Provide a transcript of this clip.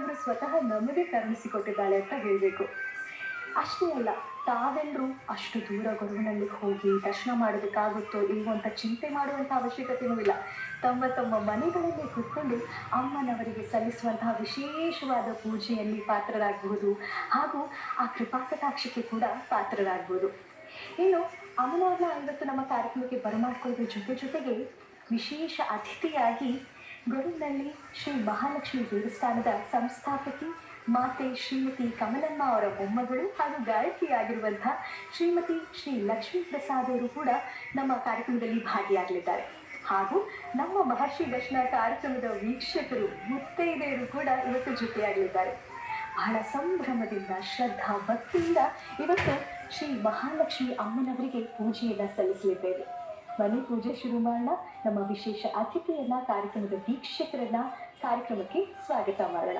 ದೇವರು ಸ್ವತಃ ನಮಗೆ ಕರುಣಿಸಿಕೊಟ್ಟಿದ್ದಾಳೆ ಅಂತ ಹೇಳಬೇಕು. ಅಷ್ಟೇ ಅಲ್ಲ, ತಾವೆಲ್ಲರೂ ಅಷ್ಟು ದೂರ ಗುರುವಿನಲ್ಲಿ ಹೋಗಿ ದರ್ಶನ ಮಾಡೋದಕ್ಕಾಗುತ್ತೋ ಇಲ್ವೋ ಅಂತ ಚಿಂತೆ ಮಾಡುವಂಥ ಅವಶ್ಯಕತೆಯೂ ಇಲ್ಲ. ತಮ್ಮ ತಮ್ಮ ಮನೆಗಳಲ್ಲೇ ಕೂತ್ಕೊಂಡು ಅಮ್ಮನವರಿಗೆ ಸಲ್ಲಿಸುವಂತಹ ವಿಶೇಷವಾದ ಪೂಜೆಯಲ್ಲಿ ಪಾತ್ರರಾಗಬಹುದು ಹಾಗೂ ಆ ಕೃಪಾಕಟಾಕ್ಷಕ್ಕೆ ಕೂಡ ಪಾತ್ರರಾಗಬಹುದು. ಇನ್ನು ಅಮ್ಮನವ್ರನ್ನ ಇವತ್ತು ನಮ್ಮ ಕಾರ್ಯಕ್ರಮಕ್ಕೆ ಬರಮಾಡ್ಕೊಳ್ಳೋದ್ರ ಜೊತೆಗೆ ವಿಶೇಷ ಅತಿಥಿಯಾಗಿ ಗರುಡನಲ್ಲಿ ಶ್ರೀ ಮಹಾಲಕ್ಷ್ಮಿ ದೇವಸ್ಥಾನದ ಸಂಸ್ಥಾಪಕಿ ಮಾತೆ ಶ್ರೀಮತಿ ಕಮಲಮ್ಮ ಅವರ ಮೊಮ್ಮಗಳು ಹಾಗೂ ಗಾಯಕಿಯಾಗಿರುವಂಥ ಶ್ರೀಮತಿ ಶ್ರೀ ಲಕ್ಷ್ಮೀ ಪ್ರಸಾದ್ ಅವರು ಕೂಡ ನಮ್ಮ ಕಾರ್ಯಕ್ರಮದಲ್ಲಿ ಭಾಗಿಯಾಗಲಿದ್ದಾರೆ. ಹಾಗೂ ನಮ್ಮ ಮಹರ್ಷಿ ದರ್ಶನ ಕಾರ್ಯಕ್ರಮದ ವೀಕ್ಷಕರು ಮುತ್ತೈದೆಯರು ಕೂಡ ಇವತ್ತು ಜೊತೆಯಾಗಲಿದ್ದಾರೆ. ಬಹಳ ಸಂಭ್ರಮದಿಂದ ಶ್ರದ್ಧಾ ಭಕ್ತಿಯಿಂದ ಇವತ್ತು ಶ್ರೀ ಮಹಾಲಕ್ಷ್ಮಿ ಅಮ್ಮನವರಿಗೆ ಪೂಜೆಯನ್ನು ಸಲ್ಲಿಸಲಿದ್ದೇವೆ. ಮನೆ ಪೂಜೆ ಶುರು ಮಾಡೋಣ. ನಮ್ಮ ವಿಶೇಷ ಅತಿಥಿಯನ್ನ, ಕಾರ್ಯಕ್ರಮದ ವೀಕ್ಷಕರನ್ನ ಕಾರ್ಯಕ್ರಮಕ್ಕೆ ಸ್ವಾಗತ ಮಾಡೋಣ.